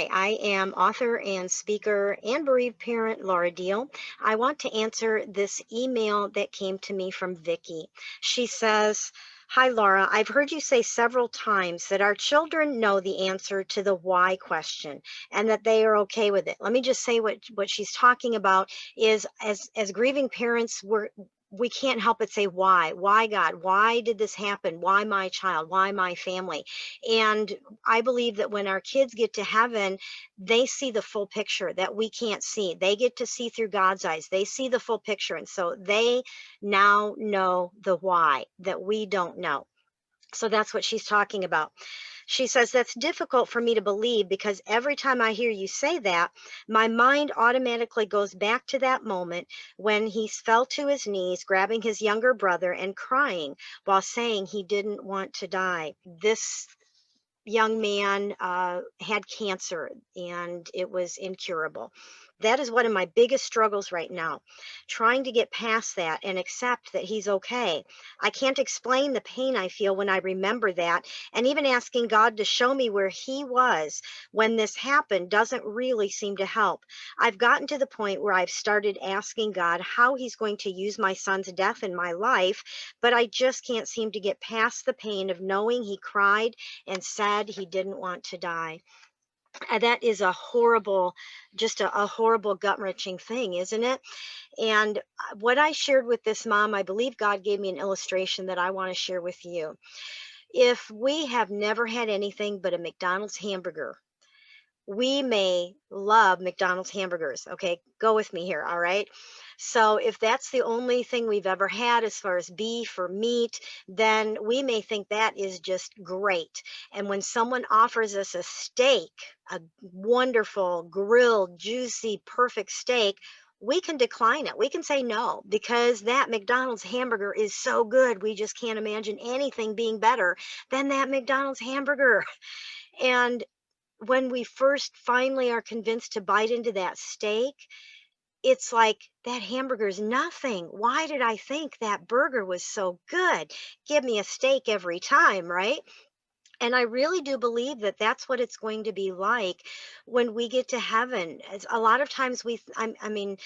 Hi, I am author and speaker and bereaved parent Laura Diehl. I want to answer this email that came to me from Vicky. She says, "Hi Laura, I've heard you say several times that our children know the answer to the why question and that they are okay with it." Let me just say what she's talking about is as grieving parents, we can't help but say why? Why God? Why did this happen? Why my child? Why my family? And I believe that when our kids get to heaven, they see the full picture that we can't see. They get to see through God's eyes. They see the full picture. And so they now know the why that we don't know. So that's what she's talking about. She says, "That's difficult for me to believe because every time I hear you say that, my mind automatically goes back to that moment when he fell to his knees, grabbing his younger brother and crying while saying he didn't want to die. This young man had cancer and it was incurable. That is one of my biggest struggles right now, trying to get past that and accept that he's okay. I can't explain the pain I feel when I remember that, and even asking God to show me where he was when this happened doesn't really seem to help. I've gotten to the point where I've started asking God how he's going to use my son's death in my life, but I just can't seem to get past the pain of knowing he cried and said he didn't want to die." That is a horrible, just a horrible, gut wrenching thing, isn't it? And what I shared with this mom, I believe God gave me an illustration that I want to share with you. If we have never had anything but a McDonald's hamburger, we may love McDonald's hamburgers. Okay, go with me here. All right. So, if that's the only thing we've ever had as far as beef or meat, then we may think that is just great. And when someone offers us a steak, a wonderful, grilled, juicy, perfect steak, we can decline it. We can say no because that McDonald's hamburger is so good. We just can't imagine anything being better than that McDonald's hamburger. And when we first finally are convinced to bite into that steak, it's like that hamburger's nothing. Why did I think that burger was so good? Give me a steak every time, right? And I really do believe that that's what it's going to be like when we get to heaven. As a lot of times I mean,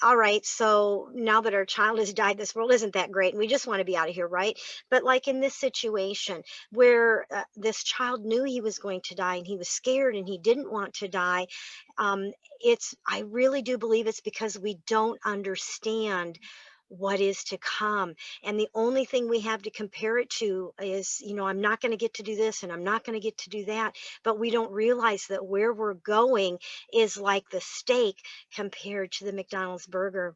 all right, so now that our child has died, this world isn't that great, and we just want to be out of here, right? But like in this situation where this child knew he was going to die and he was scared and he didn't want to die, I really do believe it's because we don't understand what is to come. And the only thing we have to compare it to is, I'm not going to get to do this and I'm not going to get to do that. But we don't realize that where we're going is like the steak compared to the McDonald's burger.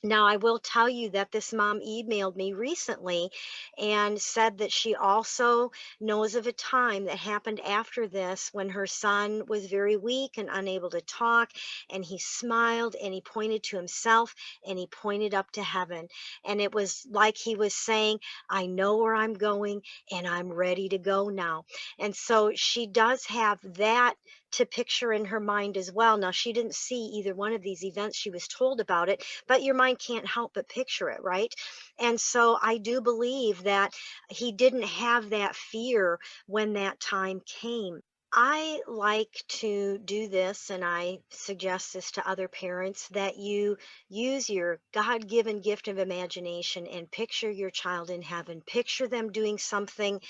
Now, I will tell you that this mom emailed me recently and said that she also knows of a time that happened after this when her son was very weak and unable to talk, and he smiled and he pointed to himself and he pointed up to heaven. And it was like he was saying, "I know where I'm going and I'm ready to go now." And so she does have that to picture in her mind as well. Now, she didn't see either one of these events, she was told about it, but your mind can't help but picture it, right? And so I do believe that he didn't have that fear when that time came. I like to do this, and I suggest this to other parents, that you use your God given gift of imagination and picture your child in heaven. Picture them doing something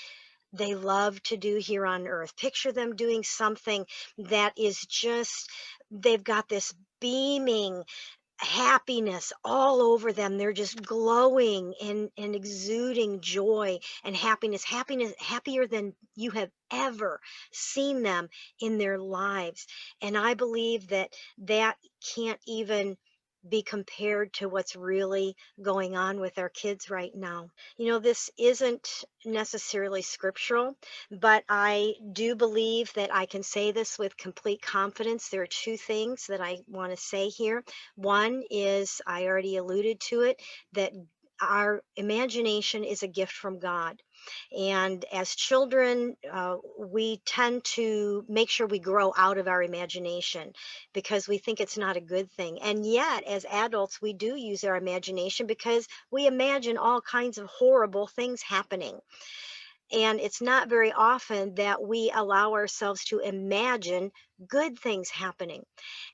they love to do here on earth. Picture them doing something that is just, they've got this beaming happiness all over them. They're just glowing and exuding joy and happiness, happier than you have ever seen them in their lives. And I believe that that can't even be compared to what's really going on with our kids right now. This isn't necessarily scriptural, but I do believe that I can say this with complete confidence. There are two things that I want to say here. One is, I already alluded to it, that our imagination is a gift from God. And as children, we tend to make sure we grow out of our imagination because we think it's not a good thing. And yet, as adults, we do use our imagination because we imagine all kinds of horrible things happening. And it's not very often that we allow ourselves to imagine good things happening.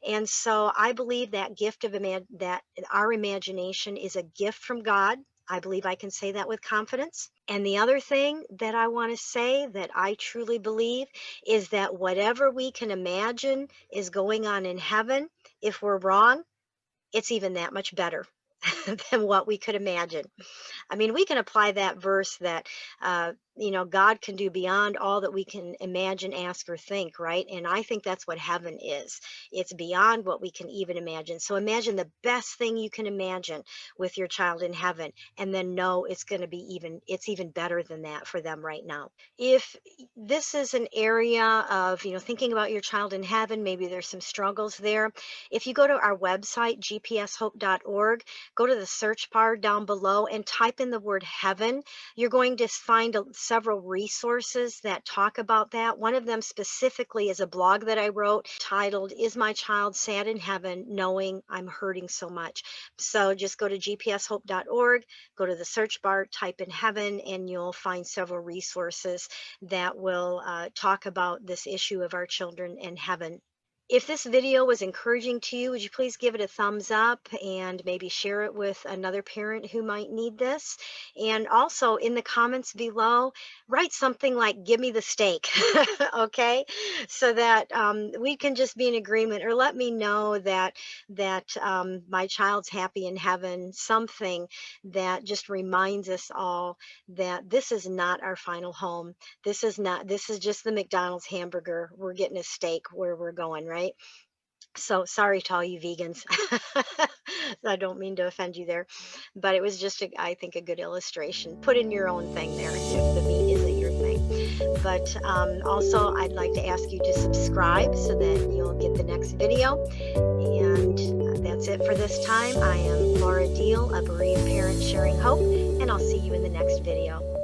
And so I believe that that our imagination is a gift from God. I believe I can say that with confidence. And the other thing that I want to say that I truly believe is that whatever we can imagine is going on in heaven, if we're wrong, it's even that much better than what we could imagine. I mean, we can apply that verse that, God can do beyond all that we can imagine, ask, or think, right? And I think that's what heaven is. It's beyond what we can even imagine. So imagine the best thing you can imagine with your child in heaven, and then know it's going to be it's even better than that for them right now. If this is an area of, thinking about your child in heaven, maybe there's some struggles there. If you go to our website, gpshope.org, go to the search bar down below and type in the word heaven. You're going to find several resources that talk about that. One of them specifically is a blog that I wrote titled, "Is My Child Sad in Heaven Knowing I'm Hurting So Much?" So just go to gpshope.org, go to the search bar, type in heaven, and you'll find several resources that will talk about this issue of our children in heaven. If this video was encouraging to you, would you please give it a thumbs up and maybe share it with another parent who might need this? And also in the comments below, write something like, "Give me the steak," okay? So that we can just be in agreement, or let me know that my child's happy in heaven, something that just reminds us all that this is not our final home. This is just the McDonald's hamburger. We're getting a steak where we're going, right? So sorry to all you vegans. I don't mean to offend you there, but it was just, I think, a good illustration. Put in your own thing there if the meat isn't your thing. But also, I'd like to ask you to subscribe so that you'll get the next video. And that's it for this time. I am Laura Diehl, a bereaved parent sharing hope, and I'll see you in the next video.